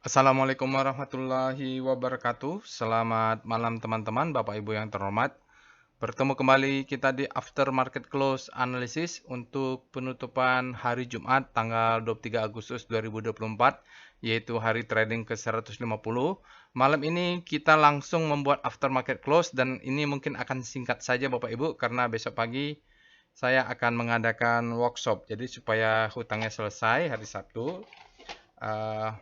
Assalamualaikum warahmatullahi wabarakatuh. Selamat malam teman-teman, Bapak Ibu yang terhormat. Bertemu kembali kita di After Market Close Analysis untuk penutupan hari Jumat tanggal 23 Agustus 2024, yaitu hari trading ke-150. Malam ini kita langsung membuat After Market Close dan ini mungkin akan singkat saja Bapak Ibu karena besok pagi saya akan mengadakan workshop. Jadi supaya hutangnya selesai hari Sabtu. Uh,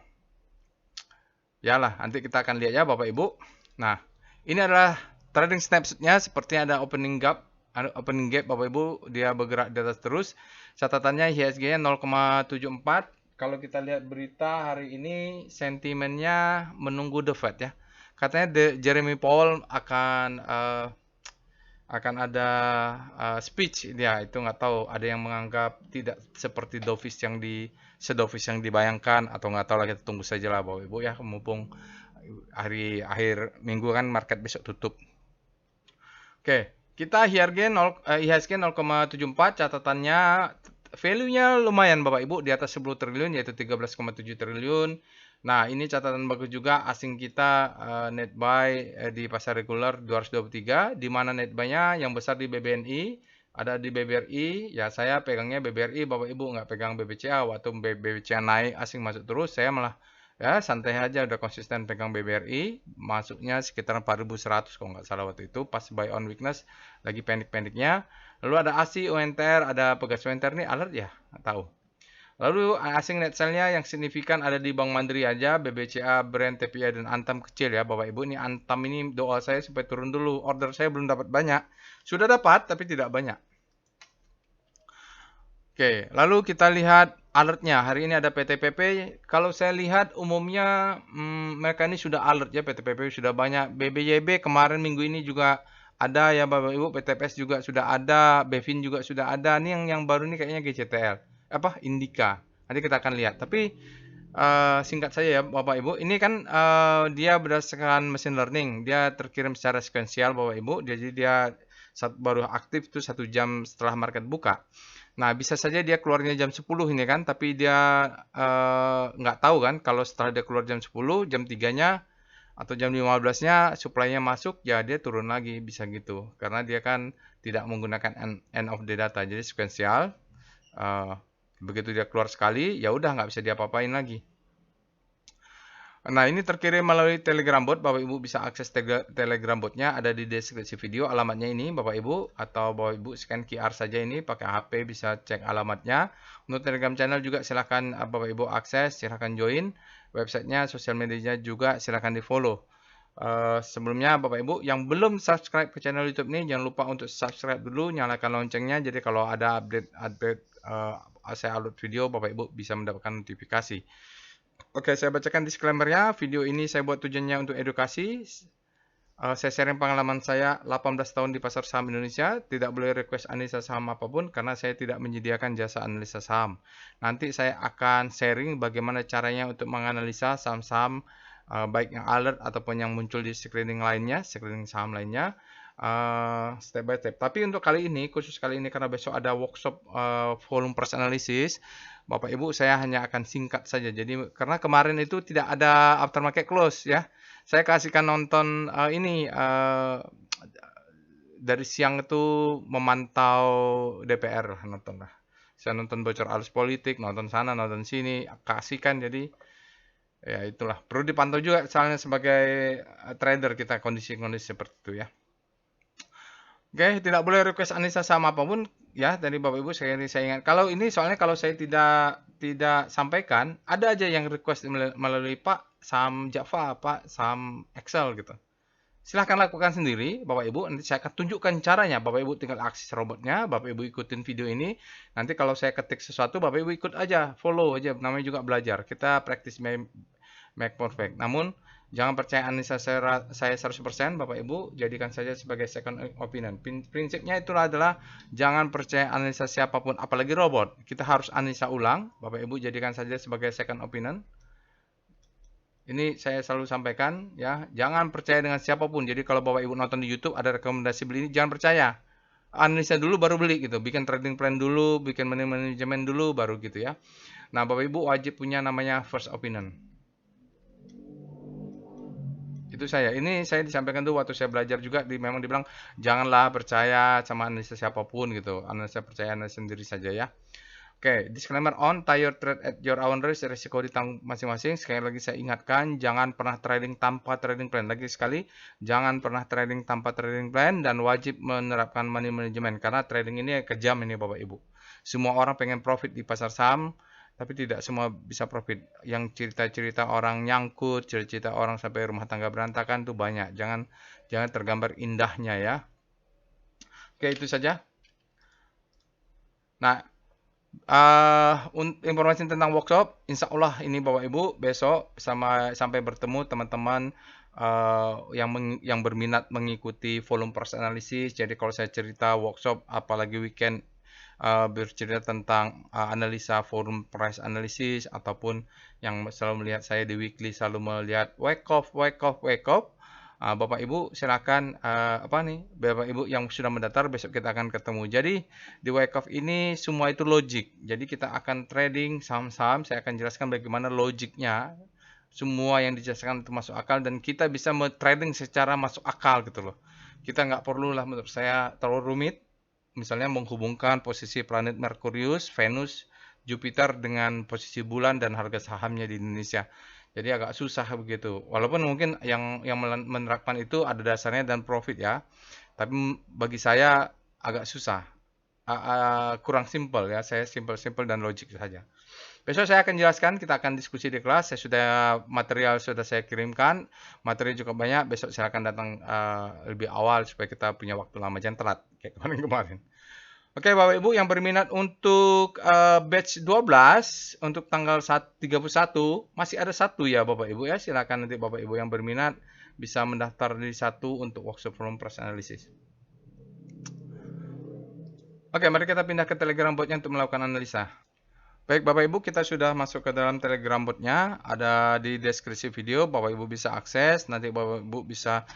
Yalah, nanti kita akan lihat ya Bapak Ibu. Nah, ini adalah trading snapshotnya seperti ada opening gap Bapak Ibu, dia bergerak di atas terus. Catatannya IHSG-nya 0,74. Kalau kita lihat berita hari ini sentimennya menunggu The Fed ya. Katanya Jeremy Powell akan ada speech dia itu nggak tahu, ada yang menganggap tidak seperti sedovish yang dibayangkan atau nggak tahu lah, kita tunggu saja lah Bapak Ibu ya, mumpung hari akhir minggu kan market besok tutup. Oke, kita IHSG 0,74, catatannya value-nya lumayan Bapak Ibu, di atas 10 triliun yaitu 13,7 triliun. Nah, ini catatan bagus juga, asing kita net buy di pasar reguler 223, di mana net buy-nya yang besar di BBNI, ada di BBRI, ya saya pegangnya BBRI Bapak Ibu, nggak pegang BBCA. Waktu BBCA naik asing masuk terus, saya malah ya santai aja, udah konsisten pegang BBRI, masuknya sekitar 4.100 kalau nggak salah waktu itu, pas buy on weakness, lagi pendek-pendeknya. Lalu ada ASI, UNTR, ada pegas UNTR nih alert ya, nggak tahu. Lalu asing net sell-nya yang signifikan ada di Bank Mandiri aja, BBCA, Brand, TPI, dan Antam kecil ya Bapak Ibu. Ini Antam ini doa saya supaya turun dulu. Order saya belum dapat banyak. Sudah dapat tapi tidak banyak. Oke, lalu kita lihat alertnya. Hari ini ada PTPP. Kalau saya lihat umumnya mereka ini sudah alert ya, PTPP sudah banyak. BBYB kemarin minggu ini juga ada ya Bapak Ibu. PTPS juga sudah ada, Bevin juga sudah ada. Ini yang baru ini kayaknya GCTL. Apa? Indika. Nanti kita akan lihat. Tapi singkat saja ya Bapak Ibu. Ini kan dia berdasarkan machine learning. Dia terkirim secara sekuensial Bapak Ibu. Jadi dia baru aktif itu 1 jam setelah market buka. Nah, bisa saja dia keluarnya jam 10 ini kan, tapi dia nggak tahu kan kalau setelah dia keluar jam 10, jam 3-nya atau jam 15-nya supply-nya masuk, ya dia turun lagi, bisa gitu. Karena dia kan tidak menggunakan end of the data, jadi sekuensial. eh, Begitu dia keluar sekali, ya udah nggak bisa diapa-apain lagi. Nah, ini terkirim melalui Telegram bot. Bapak Ibu bisa akses Telegram botnya, ada di deskripsi video. Alamatnya ini Bapak Ibu, atau Bapak Ibu scan QR saja ini pakai HP bisa cek alamatnya. Untuk Telegram channel juga silahkan Bapak Ibu akses, silahkan join. Websitenya, sosial medianya juga silahkan di follow. Sebelumnya Bapak Ibu yang belum subscribe ke channel YouTube ini, jangan lupa untuk subscribe dulu, nyalakan loncengnya. Jadi kalau ada update saya upload video, Bapak Ibu bisa mendapatkan notifikasi. Oke, saya bacakan disclaimer-nya. Video ini saya buat tujuannya untuk edukasi. Saya sharing pengalaman saya 18 tahun di pasar saham Indonesia. Tidak boleh request analisa saham apapun karena saya tidak menyediakan jasa analisa saham. Nanti saya akan sharing bagaimana caranya untuk menganalisa saham-saham baik yang alert ataupun yang muncul di screening lainnya, screening saham lainnya. Step by step. Tapi untuk kali ini, khusus kali ini karena besok ada workshop volume price analysis, Bapak Ibu saya hanya akan singkat saja. Jadi karena kemarin itu tidak ada aftermarket close ya. Saya kasihkan nonton ini dari siang itu memantau DPR nonton lah. Saya nonton bocor arus politik, nonton sana, nonton sini, kasihkan jadi ya itulah. Perlu dipantau juga soalnya sebagai trader kita kondisi-kondisi seperti itu ya. Oke, tidak boleh request analisa sama apapun ya dari Bapak Ibu. Saya ingat. Kalau ini soalnya kalau saya tidak sampaikan, ada aja yang request melalui Pak saham Java, Pak saham Excel gitu. Silahkan lakukan sendiri, Bapak Ibu. Nanti saya akan tunjukkan caranya. Bapak Ibu tinggal akses robotnya, Bapak Ibu ikutin video ini. Nanti kalau saya ketik sesuatu, Bapak Ibu ikut aja, follow aja. Namanya juga belajar. Kita practice make perfect. Namun jangan percaya analisa saya 100%, Bapak Ibu, jadikan saja sebagai second opinion. Prinsipnya itulah adalah jangan percaya analisa siapapun, apalagi robot. Kita harus analisa ulang, Bapak Ibu jadikan saja sebagai second opinion. Ini saya selalu sampaikan ya, jangan percaya dengan siapapun. Jadi kalau Bapak Ibu nonton di YouTube ada rekomendasi beli ini, jangan percaya. Analisa dulu baru beli gitu. Bikin trading plan dulu, bikin manajemen dulu baru gitu ya. Nah, Bapak Ibu wajib punya namanya first opinion. itu saya. Ini saya disampaikan tuh waktu saya belajar juga memang dibilang janganlah percaya sama analisa siapapun gitu. Analisa percaya analisa sendiri saja ya. Oke, disclaimer on, tie your trade at your own risk, risiko ditanggung masing-masing. Sekali lagi saya ingatkan, jangan pernah trading tanpa trading plan. Lagi sekali, jangan pernah trading tanpa trading plan dan wajib menerapkan money management karena trading ini kejam ini Bapak Ibu. Semua orang pengen profit di pasar saham, tapi tidak semua bisa profit. Yang cerita-cerita orang nyangkut, cerita-cerita orang sampai rumah tangga berantakan tuh banyak. Jangan tergambar indahnya ya. Oke, itu saja. Nah, informasi tentang workshop, insya Allah ini Bapak Ibu besok sampai bertemu teman-teman yang berminat mengikuti volume price analysis. Jadi kalau saya cerita workshop, apalagi weekend bercerita tentang analisa volume price analysis ataupun yang selalu melihat saya di weekly selalu melihat wake up. Bapak Ibu silakan Bapak Ibu yang sudah mendaftar besok kita akan ketemu. Jadi di Wake Up ini semua itu logik. Jadi kita akan trading saham-saham, saya akan jelaskan bagaimana logiknya. Semua yang dijelaskan itu masuk akal dan kita bisa trading secara masuk akal gitu loh. Kita nggak perlu lah menurut saya terlalu rumit. Misalnya menghubungkan posisi planet Merkurius, Venus, Jupiter dengan posisi bulan dan harga sahamnya di Indonesia. Jadi agak susah begitu. Walaupun mungkin yang menerapkan itu ada dasarnya dan profit ya. Tapi bagi saya agak susah. Kurang simple ya. Saya simple dan logik saja. Besok saya akan jelaskan, kita akan diskusi di kelas. Material sudah saya kirimkan. Materi cukup banyak. Besok saya akan datang lebih awal supaya kita punya waktu lama, jangan telat kayak kemarin. Oke Bapak Ibu yang berminat untuk batch 12 untuk tanggal 31 masih ada satu ya Bapak Ibu ya. Silakan nanti Bapak Ibu yang berminat bisa mendaftar di satu untuk workshop volume price analysis. Oke, mari kita pindah ke Telegram botnya untuk melakukan analisa. Baik Bapak Ibu, kita sudah masuk ke dalam Telegram botnya. Ada di deskripsi video, Bapak Ibu bisa akses. Nanti Bapak Ibu bisa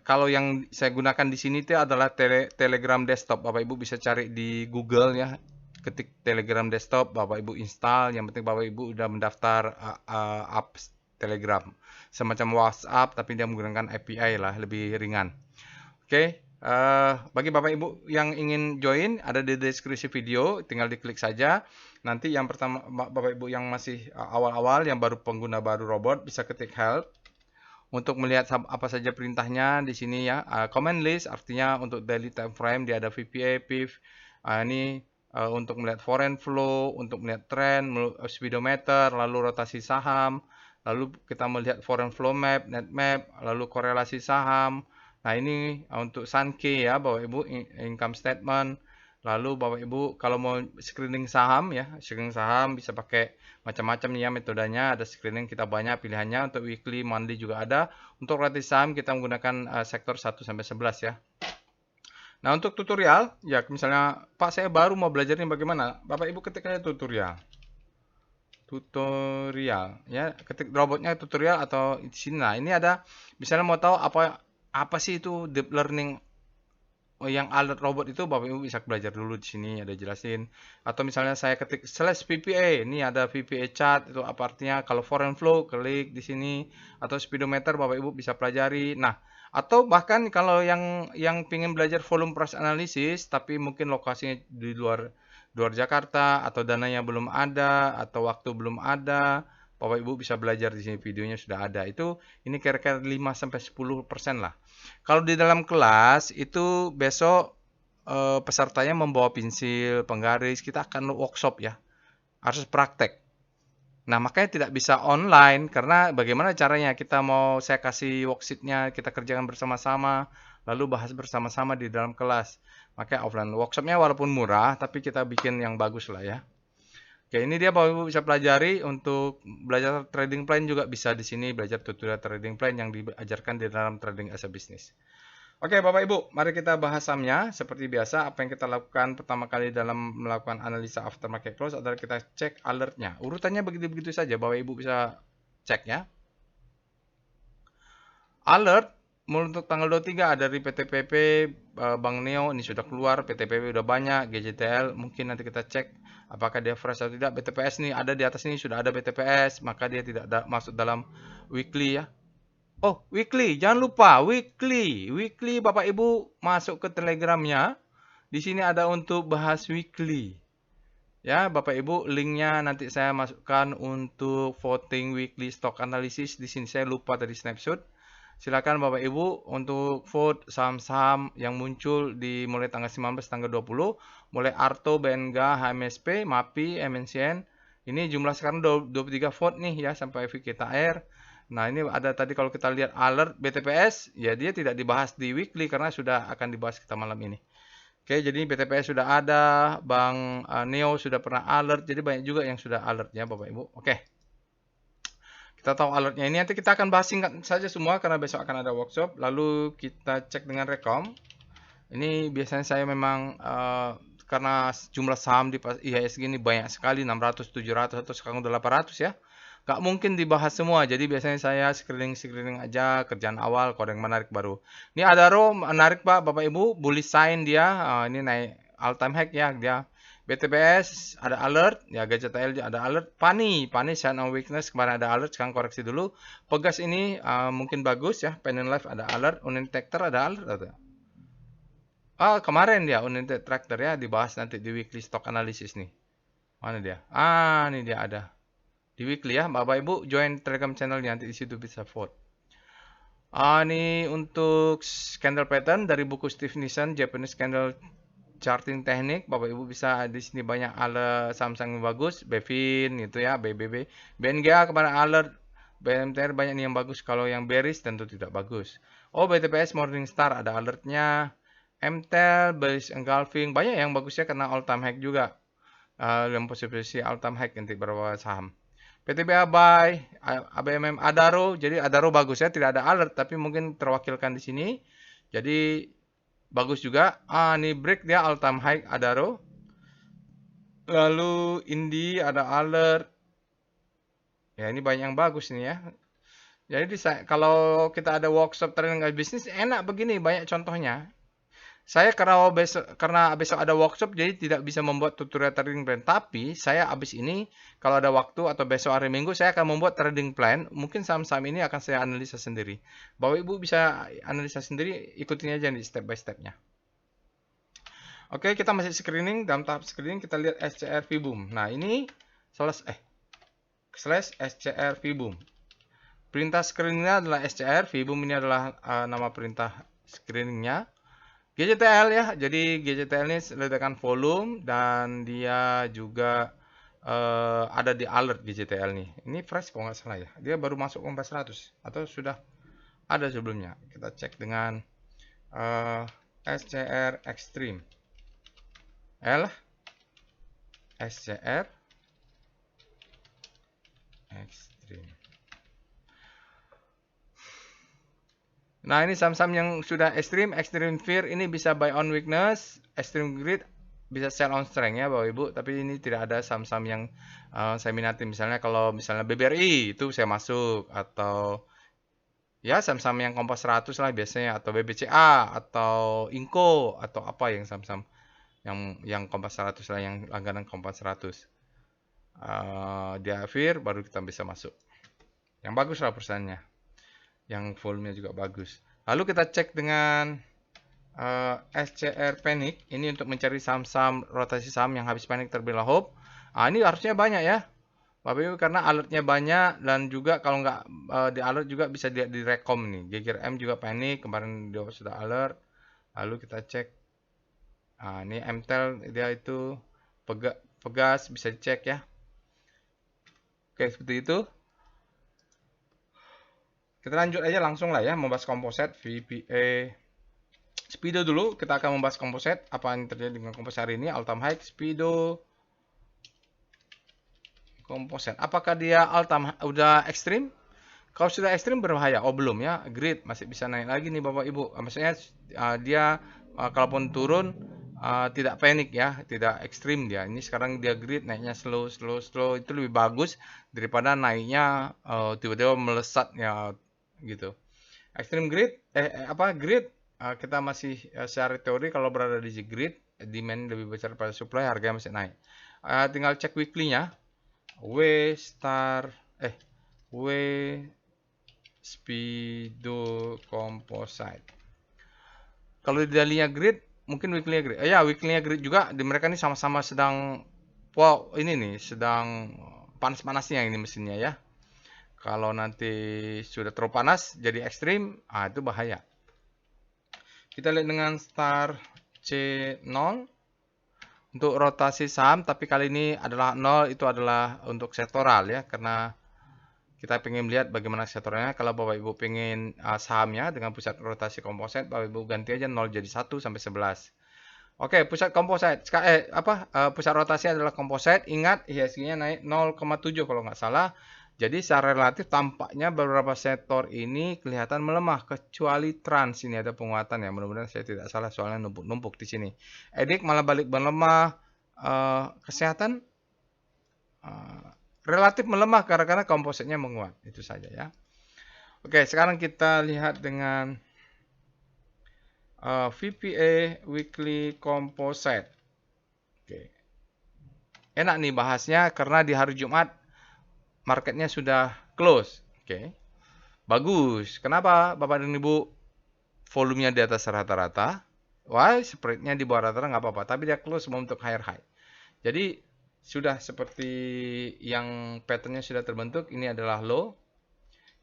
kalau yang saya gunakan di sini itu adalah Telegram desktop. Bapak Ibu bisa cari di Google ya, ketik Telegram desktop, Bapak Ibu install. Yang penting Bapak Ibu udah mendaftar apps Telegram, semacam WhatsApp tapi dia menggunakan API lah, lebih ringan. Oke, bagi Bapak Ibu yang ingin join ada di deskripsi video, tinggal diklik saja. Nanti yang pertama Bapak Ibu yang masih awal-awal, yang baru pengguna baru robot bisa ketik help. Untuk melihat apa saja perintahnya di sini ya, command list artinya untuk daily time frame dia ada VPA, PIF. Ini untuk melihat foreign flow, untuk melihat trend, speedometer, lalu rotasi saham, lalu kita melihat foreign flow map, net map, lalu korelasi saham. Nah ini untuk Sankey ya Bapak Ibu, income statement. Lalu Bapak Ibu kalau mau screening saham ya, screening saham bisa pakai macam-macam nih ya metodenya. Ada screening kita banyak pilihannya, untuk weekly, monthly juga ada. Untuk rotasi saham kita menggunakan sektor 1 sampai 11 ya. Nah, untuk tutorial ya misalnya Pak saya baru mau belajar ini bagaimana? Bapak Ibu ketik aja tutorial. Tutorial ya, ketik robotnya tutorial atau di sini. Nah, ini ada misalnya mau tahu apa sih itu deep learning. Yang alert robot itu Bapak Ibu bisa belajar dulu di sini ada jelasin. Atau misalnya saya ketik /VPA, ini ada VPA chart itu apa artinya. Kalau foreign flow klik di sini, atau speedometer Bapak Ibu bisa pelajari. Nah, atau bahkan kalau yang pengen belajar volume price analysis tapi mungkin lokasinya di luar Jakarta atau dananya belum ada atau waktu belum ada, Bapak Ibu bisa belajar di sini, videonya sudah ada. Ini kira-kira 5 sampai 10% lah. Kalau di dalam kelas itu besok pesertanya membawa pensil, penggaris, kita akan workshop ya. Harus praktek. Nah, makanya tidak bisa online karena bagaimana caranya saya kasih worksheet-nya, kita kerjakan bersama-sama, lalu bahas bersama-sama di dalam kelas. Makanya offline workshop-nya walaupun murah, tapi kita bikin yang bagus lah ya. Oke, ini dia Bapak Ibu bisa pelajari. Untuk belajar trading plan juga bisa di sini, belajar tutorial trading plan yang diajarkan di dalam Trading as a Business. Oke, Bapak Ibu, mari kita bahas sahamnya. Seperti biasa, apa yang kita lakukan pertama kali dalam melakukan analisa aftermarket close adalah kita cek alertnya. Urutannya begitu-begitu saja, Bapak Ibu bisa cek ya. Alert untuk tanggal 23 ada dari PTPP, Bank Neo ini sudah keluar, PTPP udah banyak, GJTL mungkin nanti kita cek apakah dia fresh atau tidak. BTPS nih ada di atas ini sudah ada BTPS, maka dia tidak masuk dalam weekly ya. Oh, weekly. Jangan lupa weekly. Weekly Bapak Ibu masuk ke Telegramnya. Di sini ada untuk bahas weekly. Ya, Bapak Ibu, linknya nanti saya masukkan untuk voting weekly stock analysis. Di sini saya lupa tadi snapshot. Silakan Bapak Ibu untuk vote saham-saham yang muncul di mulai tanggal 19 tanggal 20, mulai Arto, BNGA, HMSP, MAPI, MNCN. Ini jumlah sekarang 23 vote nih ya sampai VKTR. Nah, ini ada tadi kalau kita lihat alert BTPS, ya dia tidak dibahas di weekly karena sudah akan dibahas kita malam ini. Oke, jadi BTPS sudah ada, Bang Neo sudah pernah alert, jadi banyak juga yang sudah alert ya Bapak Ibu. Oke. Kita tahu alertnya ini, nanti kita akan bahas singkat saja semua karena besok akan ada workshop. Lalu kita cek dengan rekom. Ini biasanya saya memang karena jumlah saham di IHSG ini banyak sekali, 600, 700 atau sekarang udah 800 ya. Gak mungkin dibahas semua, jadi biasanya saya screening aja kerjaan awal kalau yang menarik baru. Ini Adaro menarik Pak, Bapak Ibu, bullish sign dia, ini naik all time high ya dia. BTPS ada alert, ya GCTL ada alert. Pani sign of weakness kemarin ada alert, sekarang koreksi dulu. Pegas ini mungkin bagus ya, Penny Life ada alert, Unintector ada alert atau? Kemarin dia Unintec Tractor ya dibahas nanti di weekly stock analysis nih. Mana dia? Ini dia ada. Di weekly ya, Bapak Ibu join Telegram channel nanti di situ bisa vote. Ini untuk candle pattern dari buku Steve Nissen, Japanese Candle Charting Teknik. Bapak Ibu bisa di sini banyak alert Samsung yang bagus, Bevin gitu ya, BBB. BNGA kemarin alert, BMTR banyak nih yang bagus. Kalau yang bearish tentu tidak bagus. Oh, BTPS Morningstar ada alertnya. MTEL, bearish engulfing, banyak yang bagusnya karena all time high juga. Yang posisi all time high nanti beberapa saham. PTBA buy, ABMM Adaro, jadi Adaro bagus ya, tidak ada alert tapi mungkin terwakilkan di sini. Jadi bagus juga. Ini break dia all time high Adaro. Lalu Indi ada alert. Ya ini banyak yang bagus nih ya. Jadi kalau kita ada workshop trading bisnis enak begini, banyak contohnya. Saya karena besok ada workshop jadi tidak bisa membuat tutorial trading plan. Tapi saya abis ini kalau ada waktu atau besok hari Minggu saya akan membuat trading plan. Mungkin saham-saham ini akan saya analisa sendiri. Bapak Ibu bisa analisa sendiri, ikutin aja nih step by stepnya. Oke, kita masih screening. Dalam tahap screening kita lihat SCR VBOOM. Nah ini slash SCR VBOOM. Perintah screeningnya adalah SCR. VBOOM ini adalah nama perintah screeningnya. GCTL ya, jadi GCTL ini ledakan volume dan dia juga ada di alert GCTL nih. Ini fresh kalau nggak salah ya. Dia baru masuk ke 400 atau sudah ada sebelumnya. Kita cek dengan SCR Extreme. SCR Extreme. Nah, ini saham-saham yang sudah extreme fear ini bisa buy on weakness, extreme greed bisa sell on strength ya Bapak Ibu, tapi ini tidak ada saham-saham yang saya minati. Misalnya kalau misalnya BBRI itu saya masuk, atau ya saham-saham yang Kompas 100 lah biasanya, atau BBCA atau Inco atau apa yang saham-saham yang Kompas 100 lah, yang langganan Kompas 100. Dia fear baru kita bisa masuk. Yang bagus lah perusahaannya, yang volumenya juga bagus. Lalu kita cek dengan SCR Panic, ini untuk mencari saham-saham rotasi saham yang habis panik terlebih dahulu. Ini harusnya banyak ya Bapak Ibu, karena alertnya banyak, dan juga kalau nggak di alert juga bisa dilihat di rekom nih. GGRM juga panik, kemarin dia sudah alert. Lalu kita cek, ini MTEL dia itu Pegas bisa dicek ya. Oke, seperti itu. Kita lanjut aja langsung lah ya, membahas komposit VPA. Speedo dulu, kita akan membahas komposit. Apa yang terjadi dengan komposit hari ini? All time high, Speedo, komposit. Apakah dia all time udah ekstrim? Kalau sudah ekstrim berbahaya. Oh belum ya. Grid masih bisa naik lagi nih Bapak Ibu. Maksudnya dia kalaupun turun tidak panik ya, tidak ekstrim dia. Ini sekarang dia grid naiknya slow itu lebih bagus daripada naiknya tiba-tiba melesat ya gitu. Ekstrim grid grid kita masih secara teori kalau berada di grid, demand lebih besar pada supply, harganya masih naik. Tinggal cek weekly-nya. W Speedo Composite. Kalau di daily-nya grid, mungkin weekly-nya grid. Ya, weekly-nya grid juga. Di mereka ini sama-sama sedang, wow, ini nih, sedang panas-panasnya ini mesinnya ya. Kalau nanti sudah terlalu panas, jadi ekstrim, itu bahaya. Kita lihat dengan star C0. Untuk rotasi saham, tapi kali ini adalah 0, itu adalah untuk sektoral ya, karena kita pengen lihat bagaimana sektornya. Kalau Bapak Ibu pengen sahamnya dengan pusat rotasi komposit, Bapak Ibu ganti aja 0 jadi 1 sampai 11. Oke, pusat komposit, pusat rotasi adalah komposit, ingat IHSG-nya naik 0,7 kalau nggak salah. Jadi secara relatif tampaknya beberapa sektor ini kelihatan melemah, kecuali trans ini ada penguatan ya. Mudah-mudahan saya tidak salah soalnya numpuk-numpuk di sini. Edik malah balik melemah. Kesehatan relatif melemah karena kompositnya menguat. Itu saja ya. Oke, sekarang kita lihat dengan VPA Weekly Composite. Oke. Enak nih bahasnya karena di hari Jumat marketnya sudah close. Oke. Bagus. Kenapa Bapak dan Ibu? Volumenya di atas rata-rata. Why? Spreadnya di bawah rata-rata nggak apa-apa. Tapi dia close membentuk higher high. Jadi sudah seperti yang patternnya sudah terbentuk. Ini adalah low.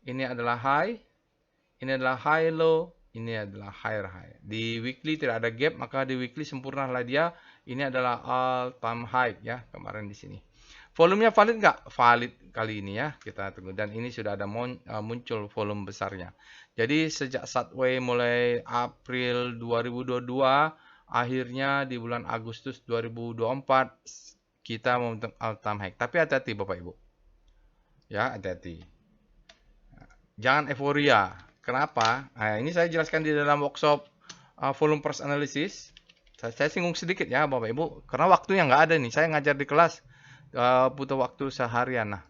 Ini adalah high. Ini adalah high low. Ini adalah higher high. Di weekly tidak ada gap. Maka di weekly sempurnalah dia. Ini adalah all time high ya. Kemarin di sini. Volumenya valid nggak? Valid kali ini ya, kita tunggu. Dan ini sudah ada muncul volume besarnya. Jadi sejak Subway mulai April 2022, akhirnya di bulan Agustus 2024, kita membentuk all-time high. Tapi hati-hati Bapak Ibu. Ya, hati-hati. Jangan euforia. Kenapa? Nah, ini saya jelaskan di dalam workshop volume price analysis. Saya singgung sedikit ya Bapak Ibu. Karena waktunya nggak ada nih. Saya ngajar di kelas. Butuh waktu seharian. Nah,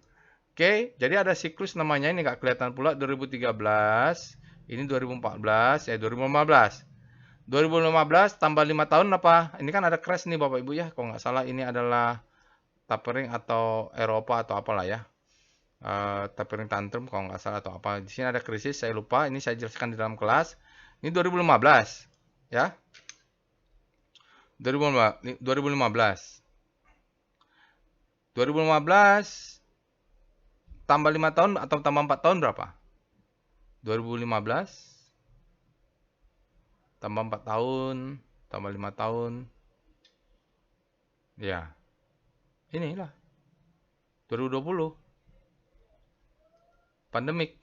oke, jadi ada siklus namanya, ini nggak kelihatan pula, 2013, ini 2014, 2015. 2015 tambah 5 tahun apa? Ini kan ada crash nih Bapak Ibu ya, kalau nggak salah ini adalah tapering atau Eropa atau apalah ya. Tapering tantrum kalau nggak salah atau apa. Di sini ada krisis, saya lupa, ini saya jelaskan di dalam kelas. Ini 2015 ya. 2015 tambah 5 tahun atau tambah 4 tahun berapa? 2015 tambah 4 tahun tambah 5 tahun. Ya. Inilah 2020. Pandemik.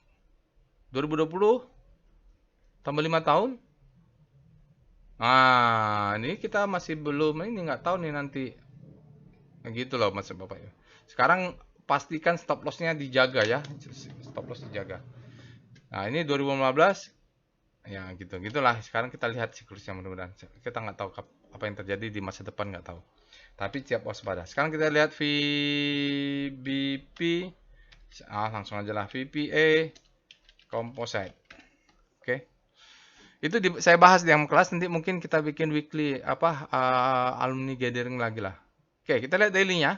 2020 tambah 5 tahun. Ini kita masih belum, ini nggak tahu nih nanti. Gitu loh Mas Bapak ya. Sekarang pastikan stop loss-nya dijaga ya. Stop loss dijaga. Nah, ini 2015. Ya, gitulah. Sekarang kita lihat siklusnya mudah-mudahan. Kita nggak tahu apa yang terjadi di masa depan, nggak tahu. Tapi siap waspada. Sekarang kita lihat VBP. Langsung aja lah VPA Composite. Oke. Itu saya bahas di dalam kelas, nanti mungkin kita bikin weekly alumni gathering lagi lah. Oke, kita lihat daily-nya.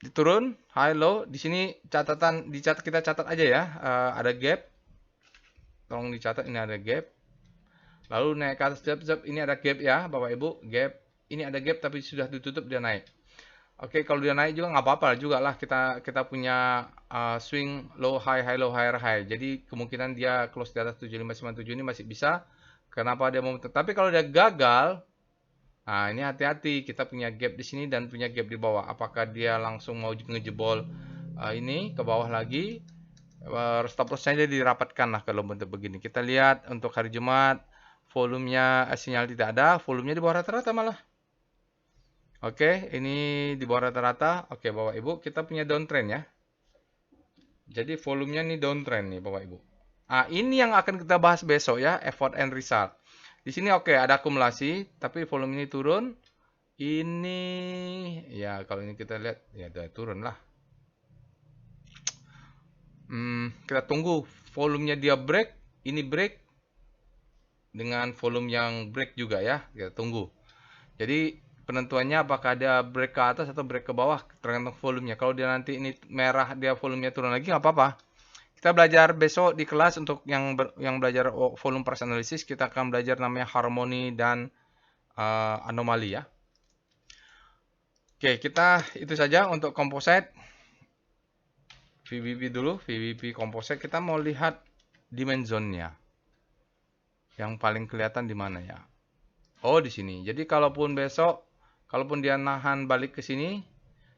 Diturun, high low. Di sini catatan kita catat aja ya. Ada gap. Tolong dicatat, ini ada gap. Lalu naik ke atas, ini ada gap ya, Bapak Ibu, gap. Ini ada gap tapi sudah ditutup, dia naik. Oke, kalau dia naik juga nggak apa-apa juga lah, kita punya swing low high low higher high. Jadi kemungkinan dia close di atas 7597 ini masih bisa. Kenapa dia mau? Tapi kalau dia gagal, nah ini hati-hati, kita punya gap di sini dan punya gap di bawah. Apakah dia langsung mau ngejebol ini ke bawah lagi? Stop loss-nya dirapatkan lah kalau bentuk begini. Kita lihat untuk hari Jumat, volumenya sinyal tidak ada, volumenya di bawah rata-rata malah. Oke, ini di bawah rata-rata. Oke, Bapak Ibu, kita punya downtrend ya. Jadi volumenya ini downtrend nih, Bapak Ibu. Ini yang akan kita bahas besok ya, effort and result. Di sini oke, ada akumulasi, tapi volume ini turun. Ini ya kalau ini kita lihat ya udah turun lah. Kita tunggu volumenya dia break, ini break dengan volume yang break juga ya, kita tunggu. Jadi penentuannya apakah dia break ke atas atau break ke bawah tergantung volumenya. Kalau dia nanti ini merah, dia volumenya turun lagi nggak apa-apa. Kita kita belajar besok di kelas untuk yang belajar volume price analysis, kita akan belajar namanya harmoni dan anomali ya. Oke, kita itu saja untuk composite. VBP dulu, VBP composite. Kita mau lihat dimensionnya. Yang paling kelihatan di mana ya? Oh, di sini. Jadi kalaupun besok, kalaupun dia nahan balik ke sini,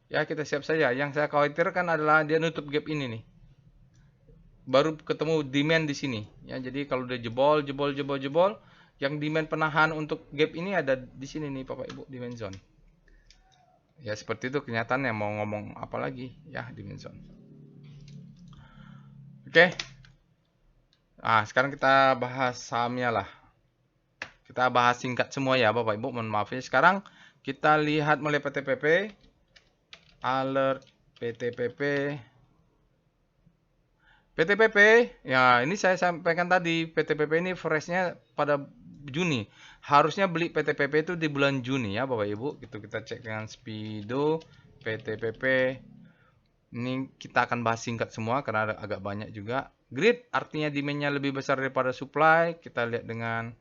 ya kita siap saja. Yang saya khawatirkan adalah dia nutup gap ini nih. Baru ketemu demand di sini. Ya, jadi kalau dia jebol, yang demand penahan untuk gap ini ada di sini nih, Bapak Ibu, demand zone. Ya, seperti itu kenyataannya. Mau ngomong apa lagi? Ya, demand zone. Oke. Nah, sekarang kita bahas sahamnya lah. Kita bahas singkat semua ya, Bapak Ibu. Mohon maaf ya. Sekarang kita lihat mulai PTPP. Alert PTPP. PTPP, ya ini saya sampaikan tadi, PTPP ini freshnya pada Juni. Harusnya beli PTPP itu di bulan Juni ya Bapak Ibu. Gitu kita cek dengan Speedo, PTPP. Ini kita akan bahas singkat semua karena agak banyak juga. Grid artinya demand-nya lebih besar daripada supply. Kita lihat dengan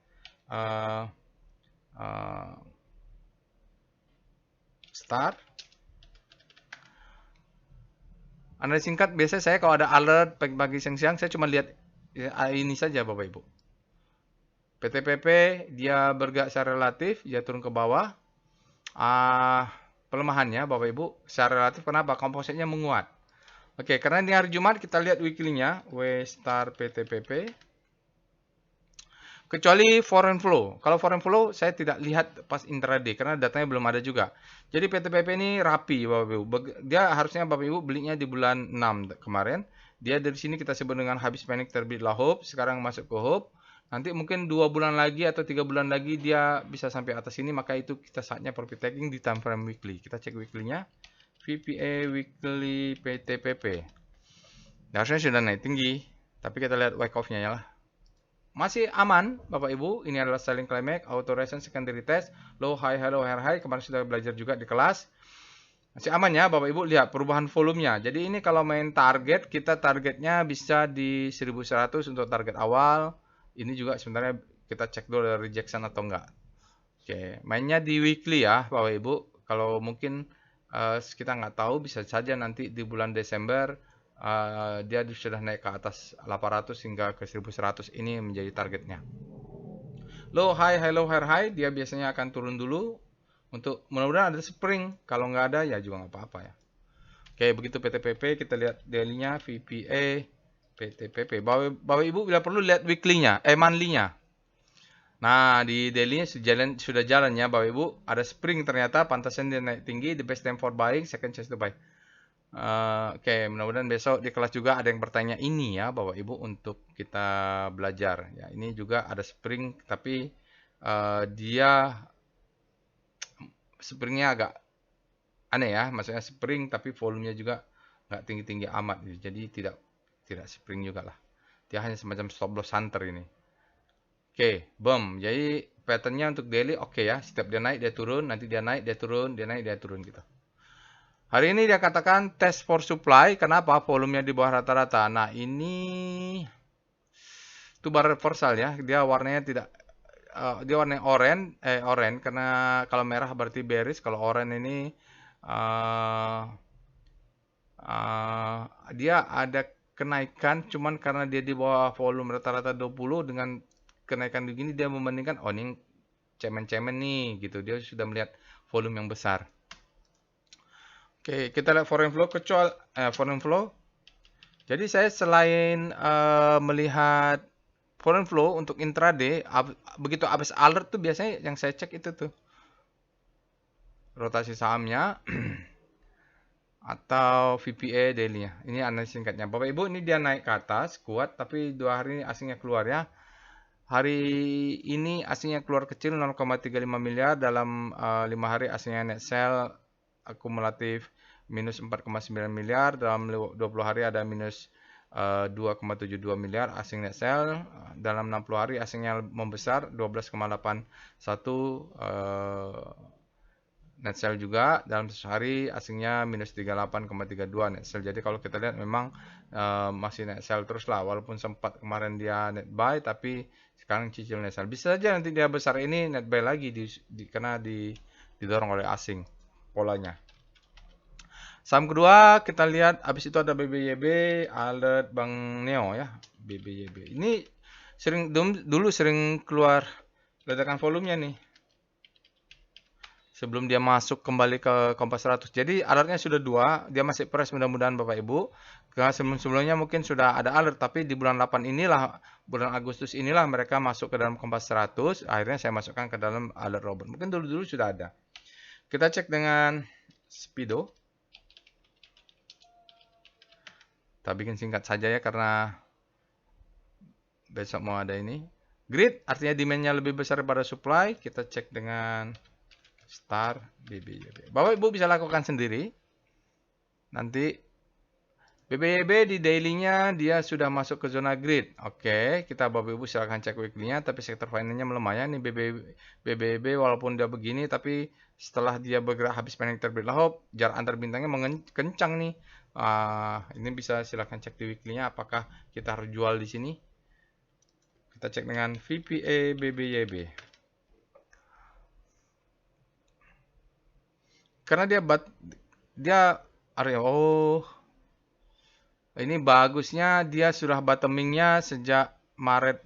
start. Analis singkat biasanya saya kalau ada alert pagi-pagi siang-siang saya cuma lihat ya, ini saja Bapak Ibu. PTPP dia bergerak secara relatif, dia turun ke bawah. Pelemahannya Bapak Ibu secara relatif kenapa? Kompositnya menguat. Oke, karena di hari Jumat kita lihat weekly-nya W star PTPP. Kecuali foreign flow. Kalau foreign flow saya tidak lihat pas intraday karena datanya belum ada juga. Jadi PTPP ini rapi Bapak Ibu. Dia harusnya Bapak Ibu belinya di bulan 6 kemarin. Dia dari sini kita sebut dengan habis panik terbitlah hope. Sekarang masuk ke hope. Nanti mungkin 2 bulan lagi atau 3 bulan lagi dia bisa sampai atas sini. Maka itu kita saatnya profit taking di time frame weekly. Kita cek weekly-nya. VPA weekly PTPP. Harusnya sudah naik tinggi. Tapi kita lihat wake off-nya ya lah. Masih aman, Bapak Ibu. Ini adalah selling climax, auto resistance, secondary test, low high, low high. Kemarin sudah belajar juga di kelas. Masih aman ya, Bapak Ibu. Lihat perubahan volumenya. Jadi ini kalau main target, kita targetnya bisa di 1100 untuk target awal. Ini juga sebenarnya kita cek dulu ada rejection atau enggak. Oke, mainnya di weekly ya, Bapak Ibu. Kalau mungkin kita nggak tahu, bisa saja nanti di bulan Desember dia sudah naik ke atas 800 hingga ke 1100. Ini menjadi targetnya. Low high, low high, dia biasanya akan turun dulu untuk mudah-mudahan ada spring. Kalau nggak ada ya juga nggak apa-apa ya. Oke, begitu PTPP. Kita lihat daily-nya, VPA, PTPP. Bapak Ibu bila perlu lihat weekly-nya, monthly-nya. Nah, di daily-nya sudah jalan ya Bapak Ibu. Ada spring ternyata, pantasan dia naik tinggi, the best time for buying, second chance to buy. Oke, mudah-mudahan besok di kelas juga ada yang bertanya ini ya Bapak Ibu untuk kita belajar. Ya, ini juga ada spring tapi dia springnya agak aneh ya, maksudnya spring tapi volumenya juga nggak tinggi-tinggi amat, jadi tidak spring juga lah. Dia hanya semacam stop loss hunter ini. Oke, boom. Jadi patternnya untuk daily oke ya, setiap dia naik dia turun, nanti dia naik dia turun, dia naik dia turun gitu. Hari ini dia katakan test for supply. Kenapa? Volumenya di bawah rata-rata. Nah, ini itu bar reversal ya. Dia warnanya tidak dia warnanya oranye karena kalau merah berarti bearish, kalau oranye ini dia ada kenaikan cuman karena dia di bawah volume rata-rata 20 dengan kenaikan begini dia membandingkan oh ini cemen-cemen nih gitu. Dia sudah melihat volume yang besar. Oke, kita lihat foreign flow foreign flow. Jadi saya selain melihat foreign flow untuk intraday, begitu habis alert tuh biasanya yang saya cek itu tuh rotasi sahamnya atau VPA daily-nya. Ini analisis singkatnya. Bapak Ibu, ini dia naik ke atas kuat tapi 2 hari ini asingnya keluar ya. Hari ini asingnya keluar kecil 0,35 miliar dalam 5 hari asingnya net sell akumulatif minus 4,9 miliar, dalam 20 hari ada minus 2,72 miliar asing net sell, dalam 60 hari asingnya membesar 12,81 net sell juga dalam satu hari asingnya minus 38,32 net sell. Jadi kalau kita lihat memang masih net sell terus lah, walaupun sempat kemarin dia net buy tapi sekarang cicil net sell. Bisa saja nanti dia besar ini net buy lagi karena didorong oleh asing polanya. Saham kedua kita lihat, habis itu ada BBYB, alert Bank Neo ya, BBYB. Ini dulu sering keluar ledakan volumenya nih. Sebelum dia masuk kembali ke Kompas 100. Jadi alertnya sudah 2, dia masih press mudah-mudahan Bapak Ibu. Karena sebelum-sebelumnya mungkin sudah ada alert, tapi di bulan 8 inilah, bulan Agustus inilah mereka masuk ke dalam Kompas 100. Akhirnya saya masukkan ke dalam alert robot. Mungkin dulu-dulu sudah ada. Kita cek dengan Speedo. Kita bikin singkat saja ya karena besok mau ada ini. Grid artinya demand-nya lebih besar daripada supply. Kita cek dengan Star BBYB. Bapak Ibu bisa lakukan sendiri. Nanti BBYB di daily-nya dia sudah masuk ke zona grid. Oke, kita Bapak Ibu silahkan cek weekly-nya. Tapi sektor finance-nya melemah ya. Ini BBYB walaupun dia begini, tapi setelah dia bergerak habis pendek terbit lahop, jarak antar bintangnya kencang nih. Ini bisa silahkan cek di weekly-nya apakah kita harus jual di sini. Kita cek dengan VPA BBYB. Karena dia area, ini bagusnya dia sudah bottomingnya sejak Maret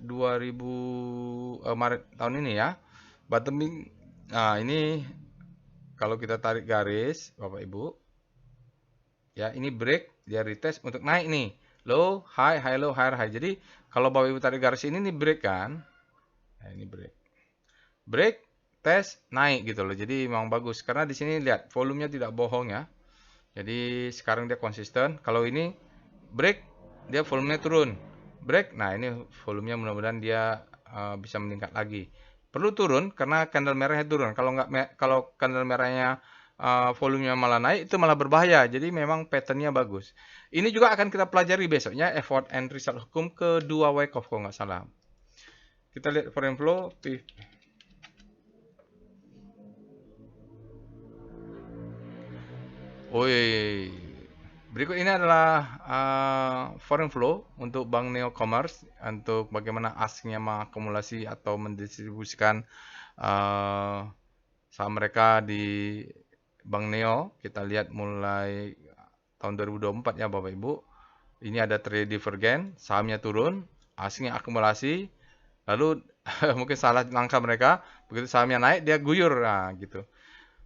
Maret tahun ini ya. Bottoming. Nah, ini kalau kita tarik garis Bapak Ibu. Ya, ini break, dia retest untuk naik nih. Low, high, high, low, higher, high. Jadi, kalau Bapak Ibu tarik garis ini nih break kan. Nah, ini break. Break, tes, naik gitu loh. Jadi memang bagus. Karena di sini lihat, volumenya tidak bohong ya. Jadi sekarang dia konsisten. Kalau ini break, dia volumenya turun. Break, nah ini volumenya mudah-mudahan dia bisa meningkat lagi. Perlu turun karena candle merahnya turun. Kalau candle merahnya volumenya malah naik, itu malah berbahaya. Jadi memang patternnya bagus. Ini juga akan kita pelajari besoknya, effort and result hukum kedua Wyckoff kalau nggak salah. Kita lihat foreign flow. Berikut ini adalah foreign flow untuk Bank Neo Commerce, untuk bagaimana asingnya mengakumulasi atau mendistribusikan saham mereka di Bank Neo. Kita lihat mulai tahun 2024 ya Bapak Ibu. Ini ada trade divergen, sahamnya turun, asingnya akumulasi, lalu mungkin salah langkah mereka, begitu sahamnya naik dia guyur, nah gitu.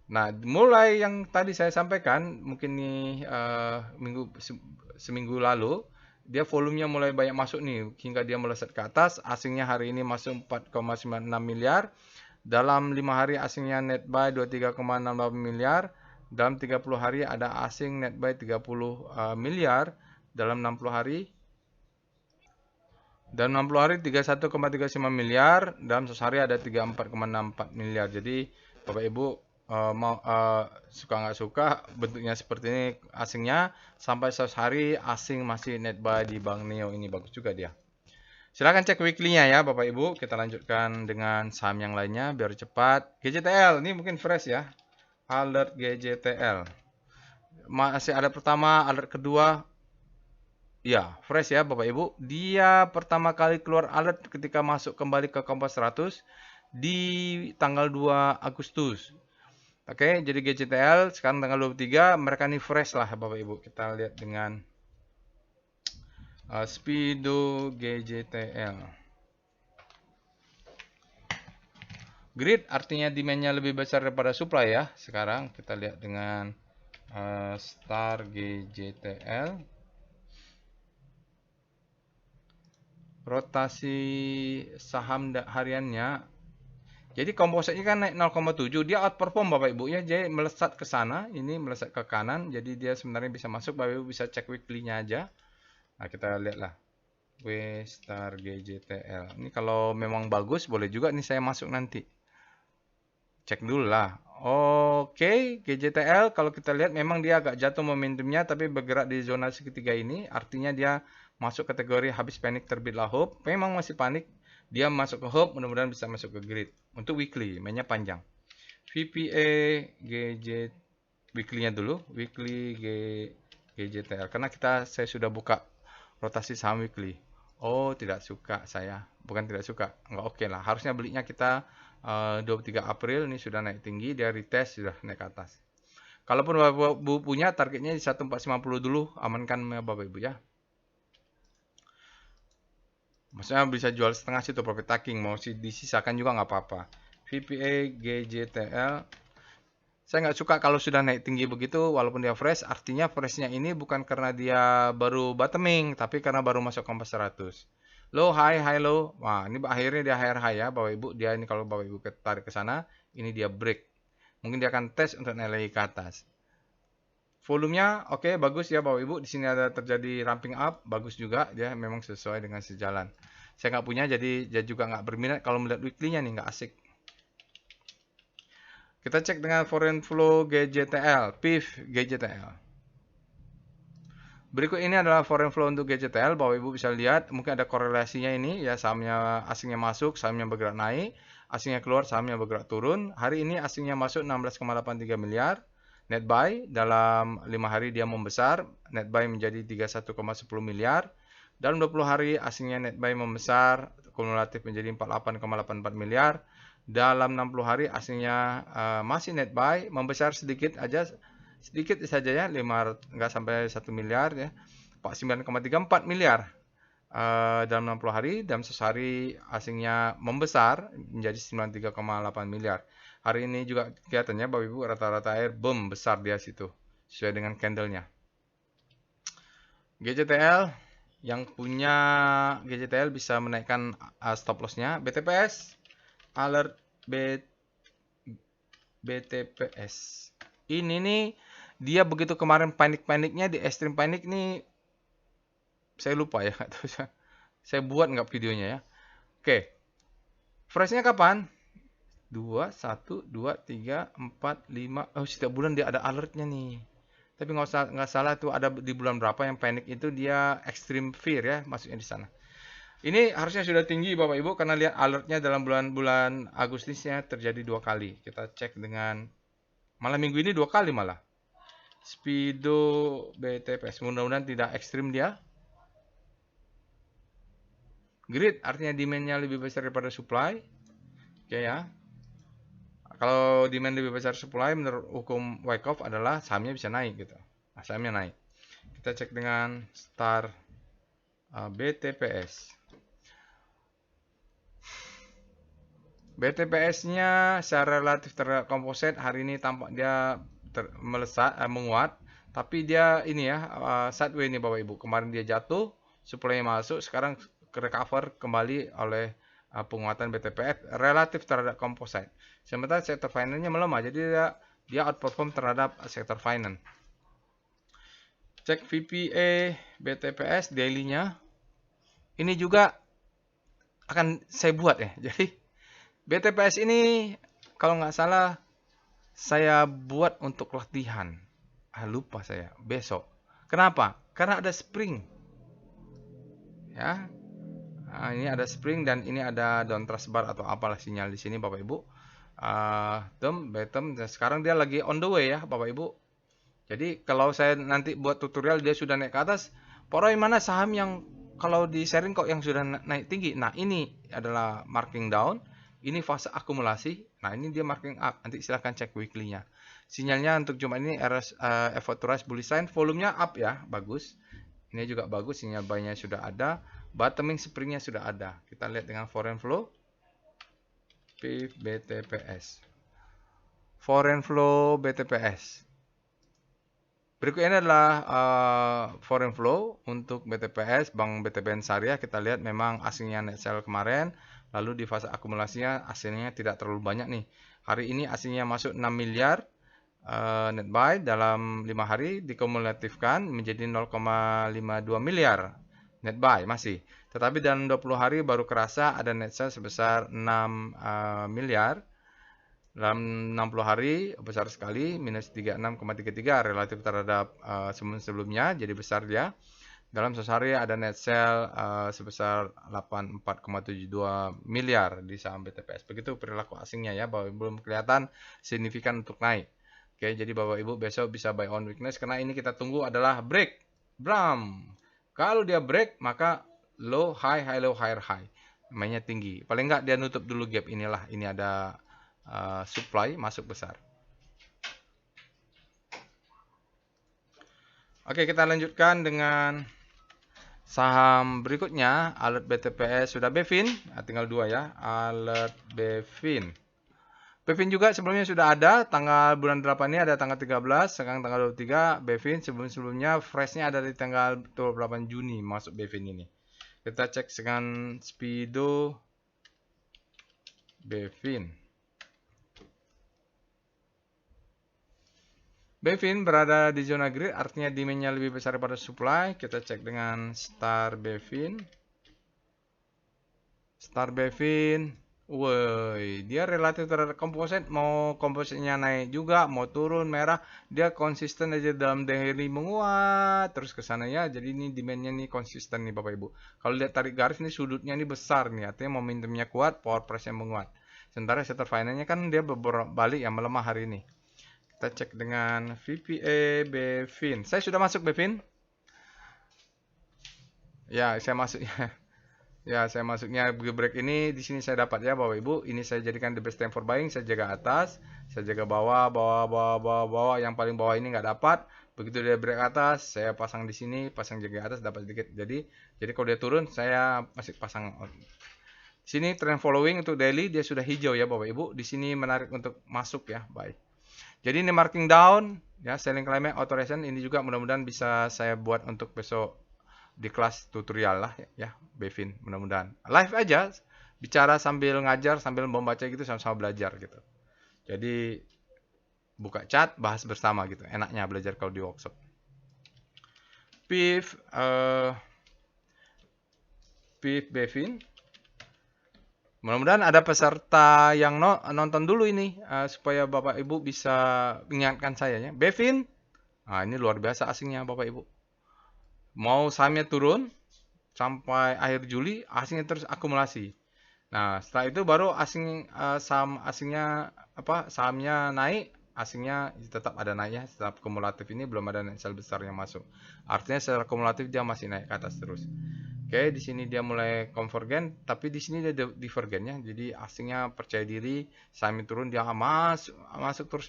Nah, mulai yang tadi saya sampaikan, mungkin nih seminggu lalu, dia volumenya mulai banyak masuk nih, hingga dia melesat ke atas. Asingnya hari ini masuk 4,96 miliar. Dalam 5 hari asingnya net buy 23,68 miliar. Dalam 30 hari ada asing net buy 30 miliar. Dalam 60 hari. Dalam 60 hari 31,35 miliar. Dalam 1 hari ada 34,64 miliar. Jadi, Bapak Ibu, suka nggak suka bentuknya seperti ini asingnya, sampai 100 hari asing masih net buy di Bank Neo, ini bagus juga dia. Silahkan cek weekly-nya ya Bapak Ibu. Kita lanjutkan dengan saham yang lainnya biar cepat. GJTL ini mungkin fresh ya, alert GJTL masih ada pertama, alert kedua ya fresh ya Bapak Ibu. Dia pertama kali keluar alert ketika masuk kembali ke Kompas 100 di tanggal 2 Agustus. Oke, jadi GJTL sekarang tanggal 23, mereka ini fresh lah Bapak Ibu. Kita lihat dengan Speedo GJTL. Grid artinya demand-nya lebih besar daripada supply ya. Sekarang kita lihat dengan Star GJTL. Rotasi saham hariannya, jadi kompositnya kan naik 0,7, dia outperform Bapak Ibu ya, jadi melesat ke sana, ini melesat ke kanan, jadi dia sebenarnya bisa masuk. Bapak Ibu bisa cek weekly-nya aja. Nah, kita lihatlah Star GJTL. Ini kalau memang bagus boleh juga nih saya masuk nanti. Cek dulu lah. Oke, GJTL kalau kita lihat memang dia agak jatuh momentumnya, tapi bergerak di zona segitiga ini, artinya dia masuk kategori habis panik terbitlah hope. Memang masih panik, dia masuk ke hope, mudah-mudahan bisa masuk ke grid. Untuk weekly, mainnya panjang. VPA GJ weekly-nya dulu, weekly GJTL, karena saya sudah buka rotasi saham weekly. Oh, tidak suka saya. Bukan tidak suka, nggak oke lah. Harusnya belinya kita 23 April ini sudah naik tinggi, dia retest sudah naik ke atas. Kalaupun Bapak Ibu punya targetnya di 1450 dulu, amankan Bapak Ibu ya. Maksudnya bisa jual setengah situ profit taking, mau disisakan juga nggak apa-apa. VPA GJTL, saya nggak suka kalau sudah naik tinggi begitu, walaupun dia fresh, artinya freshnya ini bukan karena dia baru bottoming, tapi karena baru masuk kompas 100. Low, high, low. Wah, ini akhirnya dia higher high ya, Bapak Ibu. Dia ini kalau Bapak Ibu tarik ke sana, ini dia break. Mungkin dia akan tes untuk naik lagi ke atas. Volumenya oke, bagus ya Bapak Ibu. Di sini ada terjadi ramping up, bagus juga. Dia memang sesuai dengan sejalan. Saya nggak punya, jadi dia juga nggak berminat kalau melihat weekly-nya nih, nggak asik. Kita cek dengan foreign flow GJTL, PIF GJTL. Berikut ini adalah foreign flow untuk GJTL. Bapak Ibu bisa lihat, mungkin ada korelasinya ini ya, sahamnya asingnya masuk, sahamnya bergerak naik, asingnya keluar, sahamnya bergerak turun. Hari ini asingnya masuk 16,83 miliar. Net buy dalam 5 hari dia membesar, net buy menjadi 31,10 miliar. Dalam 20 hari asingnya net buy membesar, kumulatif menjadi 48,84 miliar. Dalam 60 hari asingnya masih net buy, membesar sedikit saja ya, nggak sampai 1 miliar ya, 49,34 miliar dalam 60 hari. Dalam sehari asingnya membesar menjadi 93,8 miliar. Hari ini juga kelihatannya Bapak Ibu rata-rata air boom besar dia situ sesuai dengan candlenya. GJTL, yang punya GJTL bisa menaikkan stop lossnya. BTPS, alert BTPS. Ini nih dia begitu kemarin panik-paniknya di extreme panik nih, saya lupa ya, saya buat nggak videonya ya. Oke, freshnya kapan? 2, 1, 2, 3, 4, 5. Oh, setiap bulan dia ada alertnya nih. Tapi nggak salah tuh ada di bulan berapa yang panik itu dia extreme fear ya, masuknya di sana. Ini harusnya sudah tinggi Bapak Ibu, karena lihat alertnya dalam bulan Agustusnya terjadi 2 kali. Kita cek dengan malam minggu ini 2 kali malah. Speedo BTPS, mudah-mudahan tidak ekstrim dia. Grid artinya demand-nya lebih besar daripada supply. Oke ya. Kalau demand lebih besar supply, menurut hukum Wyckoff adalah sahamnya bisa naik gitu. Nah, sahamnya naik. Kita cek dengan star BTPS. BTPS-nya secara relatif terhadap komposit hari ini tampak dia menguat, tapi dia ini ya sideway nih Bapak Ibu. Kemarin dia jatuh, supply masuk, sekarang recover kembali oleh penguatan BTPS relatif terhadap komposit. Sementara sektor finance-nya melemah, jadi dia outperform terhadap sektor finance. Cek VPA BTPS daily-nya. Ini juga akan saya buat ya. Jadi BTPS ini kalau nggak salah saya buat untuk latihan. Lupa saya besok. Kenapa? Karena ada spring. Ya. Nah, ini ada spring dan ini ada downtrust bar atau apalah sinyal di sini Bapak Ibu. Bottom, dan sekarang dia lagi on the way ya Bapak Ibu. Jadi kalau saya nanti buat tutorial dia sudah naik ke atas, poroy mana saham yang kalau di sharing kok yang sudah naik tinggi. Nah, ini adalah marking down. Ini fase akumulasi. Nah, ini dia marking up. Nanti silahkan cek weekly-nya. Sinyalnya untuk Jumat ini effort to rise bullish sign. Volumenya up ya, bagus. Ini juga bagus, sinyal buy-nya sudah ada. Bottoming spring-nya sudah ada. Kita lihat dengan foreign flow. PIF BTPS. Foreign flow BTPS. Berikut ini adalah foreign flow untuk BTPS, Bank BTPN Syariah. Kita lihat memang asingnya net sell kemarin, lalu di fase akumulasinya asingnya tidak terlalu banyak nih. Hari ini asingnya masuk 6 miliar net buy, dalam 5 hari dikumulatifkan menjadi 0,52 miliar net buy masih. Tetapi dalam 20 hari baru kerasa ada net sell sebesar 6 miliar. Dalam 60 hari besar sekali, minus 36,33 relatif terhadap sebelumnya, jadi besar dia. Dalam sehari ada net sell sebesar 84,72 miliar di saham BTPS. Begitu perilaku asingnya ya, bahwa belum kelihatan signifikan untuk naik. Oke, jadi Bapak Ibu besok bisa buy on weakness karena ini kita tunggu adalah break. Bram. Kalau dia break maka low high high low higher high. Namanya tinggi. Paling enggak dia nutup dulu gap inilah. Ini ada supply masuk besar. Oke, kita lanjutkan dengan saham berikutnya, Alert BTPS sudah Bevin, tinggal 2 ya, Alert Bevin. Bevin juga sebelumnya sudah ada, tanggal bulan 8 ini ada tanggal 13, sekarang tanggal 23, Bevin sebelum-sebelumnya freshnya ada di tanggal 28 Juni masuk Bevin ini. Kita cek dengan Speedo Bevin. Bevin berada di zona grid, artinya demand-nya lebih besar daripada supply. Kita cek dengan Star Bevin. Star Bevin, woi, dia relatif terhadap komposit, mau kompositnya naik juga, mau turun merah, dia konsisten aja dalam daily menguat terus ke sana ya. Jadi ini demand-nya nih konsisten nih Bapak Ibu. Kalau lihat tarik garis nih sudutnya ini besar nih, artinya momentumnya kuat, power price-nya menguat. Sementara setter finance-nya kan dia balik yang melemah hari ini. Kita cek dengan VPA Bevin. Saya sudah masuk Bevin. Ya, saya masuk ya. Ya, saya masuknya break ini di sini saya dapat ya Bapak Ibu. Ini saya jadikan the best time for buying. Saya jaga atas, saya jaga bawah, bawah. Yang paling bawah ini nggak dapat. Begitu dia break atas, saya pasang di sini, pasang jaga atas dapat sedikit. Jadi kalau dia turun, saya masih pasang. Sini trend following untuk daily dia sudah hijau ya Bapak Ibu. Di sini menarik untuk masuk ya, baik. Jadi ini marking down ya, selling climate authorization ini juga mudah-mudahan bisa saya buat untuk besok di kelas tutorial lah ya, Bevin, mudah-mudahan live aja, bicara sambil ngajar sambil membaca gitu, sama-sama belajar gitu. Jadi buka chat bahas bersama gitu, enaknya belajar kalau di workshop. PIF Bevin, mudah-mudahan ada peserta yang nonton dulu ini supaya Bapak Ibu bisa mengingatkan saya ya. Bevin, nah ini luar biasa asingnya Bapak Ibu. Mau sahamnya turun sampai akhir Juli, asingnya terus akumulasi. Nah, setelah itu baru saham asingnya sahamnya naik, asingnya tetap ada naiknya. Setelah kumulatif ini belum ada net sell besar yang masuk. Artinya secara kumulatif dia masih naik ke atas terus. Oke, di sini dia mulai konvergen, tapi di sini dia divergen ya. Jadi asingnya percaya diri, sahamnya turun dia masuk terus.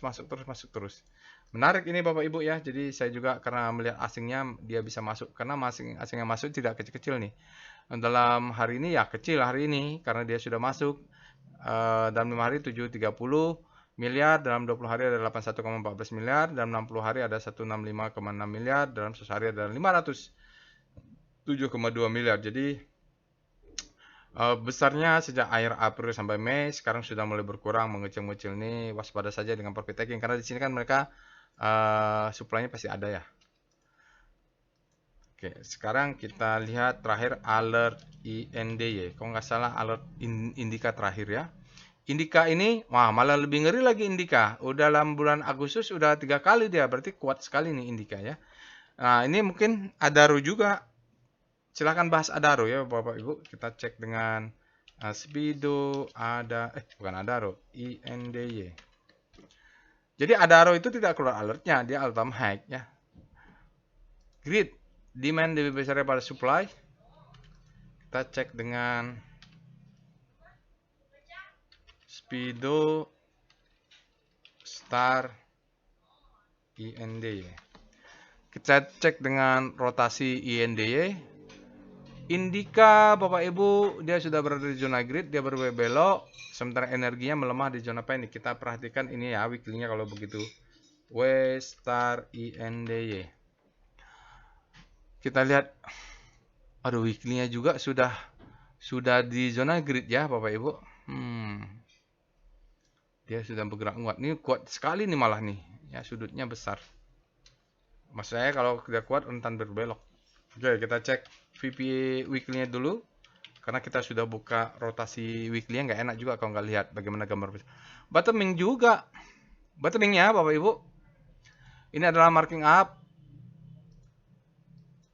Menarik ini Bapak Ibu ya. Jadi saya juga karena melihat asingnya dia bisa masuk, karena asing yang masuk tidak kecil-kecil nih. Dalam hari ini ya kecil hari ini karena dia sudah masuk dalam 5 hari 730 miliar, dalam 20 hari ada 81,14 miliar, dalam 60 hari ada 165,6 miliar, dalam 1 hari ada 507,2 miliar. Jadi besarnya sejak akhir April sampai Mei, sekarang sudah mulai berkurang, mengecil-ngecil nih, waspada saja dengan profit taking karena di sini kan mereka supply-nya pasti ada ya. Oke, sekarang kita lihat terakhir alert INDY. Kalau nggak salah alert Indika terakhir ya. Indika ini, wah malah lebih ngeri lagi Indika. Udah dalam bulan Agustus udah 3 kali dia, berarti kuat sekali nih Indika ya. Nah ini mungkin Adaro juga. Silahkan bahas Adaro ya Bapak Ibu. Kita cek dengan Speedo bukan Adaro, INDY. Jadi Adaro itu tidak keluar alertnya, dia all time high ya. Grid, demand lebih besar daripada supply. Kita cek dengan Speedo Star INDY. Kita cek dengan rotasi INDY. Indika Bapak Ibu dia sudah berada di zona grid, dia berbelok, sementara energinya melemah di zona pendek. Kita perhatikan ini ya weekly-nya kalau begitu. W Star INDY. Kita lihat, aduh weekly-nya juga sudah di zona grid ya Bapak Ibu. Dia sudah bergerak kuat. Ini kuat sekali nih malah nih. Ya sudutnya besar. Maksud saya kalau tidak kuat rentan berbelok. Oke, kita cek VPA weekly-nya dulu. Karena kita sudah buka rotasi weekly-nya, nggak enak juga kalau nggak lihat bagaimana gambar. Bottoming juga. Bottoming-nya Bapak Ibu. Ini adalah marking up.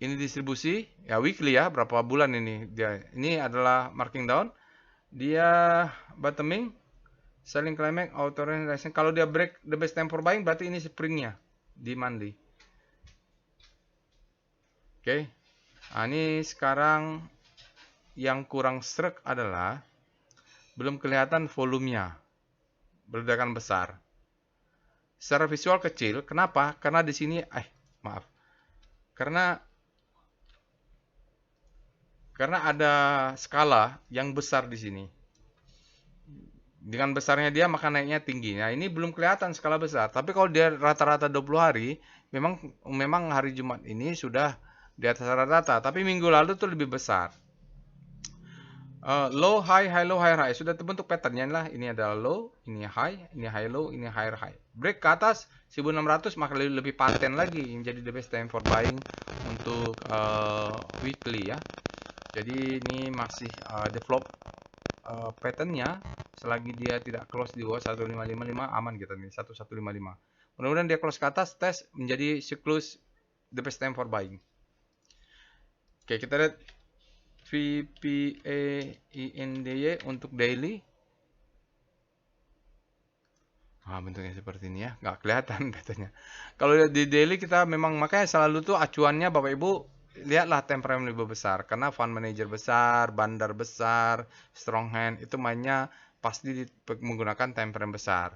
Ini distribusi ya weekly ya, berapa bulan ini dia. Ini adalah marking down. Dia bottoming, selling climax, authorization. Kalau dia break the best time for buying berarti ini springnya di monthly. Oke. Nah, ini sekarang yang kurang struck adalah belum kelihatan volumenya. Ledakan besar. Secara visual kecil. Kenapa? Karena di sini maaf. Karena ada skala yang besar di sini. Dengan besarnya dia maka naiknya tinggi. Nah, ini belum kelihatan skala besar. Tapi kalau dia rata-rata 20 hari, memang hari Jumat ini sudah di atas rata-rata. Tapi minggu lalu tuh lebih besar. Low, high, high, low, high, high. Sudah terbentuk patternnya lah. Ini adalah low, ini high, low, ini higher, high. Break ke atas 1600 maka lebih paten lagi. Menjadi the best time for buying untuk weekly ya. Jadi ini masih develop patternnya. Selagi dia tidak close di bawah 1555 aman kita nih, 1155. Mudah-mudahan dia close ke atas, tes menjadi siklus the best time for buying. Oke, kita lihat VPA INDY untuk daily. Bentuknya seperti ini ya, nggak kelihatan katanya. Kalau lihat di daily kita memang makanya selalu tuh acuannya Bapak Ibu lihatlah time frame lebih besar karena fund manager besar, bandar besar, strong hand itu mainnya pasti menggunakan time frame besar.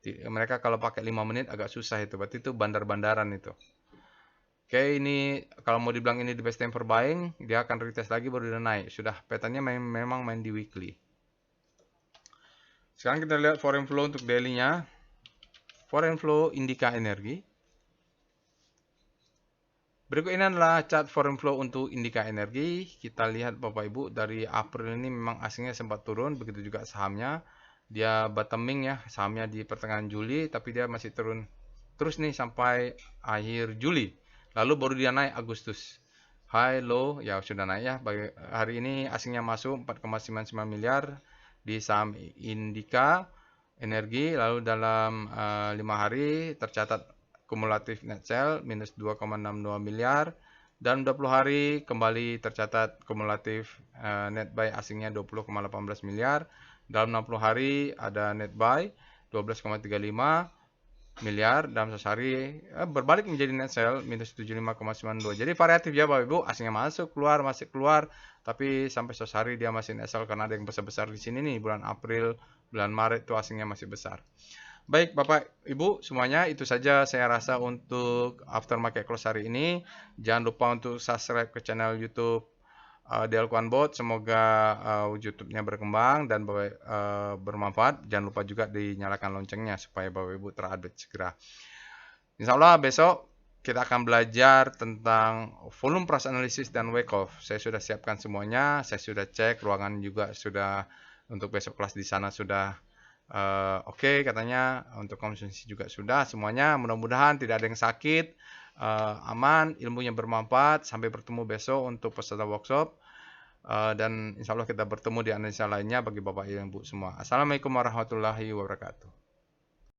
Mereka kalau pakai 5 menit agak susah itu, berarti itu bandar-bandaran itu. Oke, ini kalau mau dibilang ini the best time for buying, dia akan retest lagi baru dia naik. Sudah petanya memang main di weekly. Sekarang kita lihat foreign flow untuk daily-nya. Foreign flow Indika Energi. Berikut ini adalah chart foreign flow untuk Indika Energi. Kita lihat Bapak Ibu dari April ini memang asingnya sempat turun, begitu juga sahamnya. Dia bottoming ya, sahamnya di pertengahan Juli, tapi dia masih turun terus nih sampai akhir Juli. Lalu baru dia naik Agustus. High, low, ya sudah naik ya. Hari ini asingnya masuk 4,99 miliar di saham Indika Energi. Lalu dalam 5 hari tercatat kumulatif net sell minus 2,62 miliar. Dan 20 hari kembali tercatat kumulatif net buy asingnya 20,18 miliar. Dalam 60 hari ada net buy 12,35 miliar, dalam 100 hari berbalik menjadi net sell minus 75,92. Jadi variatif ya Bapak Ibu, asingnya masuk keluar masih keluar, tapi sampai 100 hari dia masih net sell karena ada yang besar-besar di sini nih, bulan April, bulan Maret itu asingnya masih besar. Baik Bapak Ibu semuanya, itu saja saya rasa untuk aftermarket close hari ini. Jangan lupa untuk subscribe ke channel YouTube Delquan Bot. Semoga YouTube-nya berkembang dan bermanfaat. Jangan lupa juga dinyalakan loncengnya supaya Bapak Ibu terupdate segera. Insya Allah besok kita akan belajar tentang volume price analysis dan wake off. Saya sudah siapkan semuanya. Saya sudah cek ruangan juga sudah untuk besok kelas di sana sudah oke, katanya untuk konsumsi juga sudah semuanya. Mudah-mudahan tidak ada yang sakit. Aman, ilmunya bermanfaat. Sampai bertemu besok untuk peserta workshop. Dan insya Allah kita bertemu di analisa lainnya bagi Bapak Ibu semua. Assalamualaikum warahmatullahi wabarakatuh.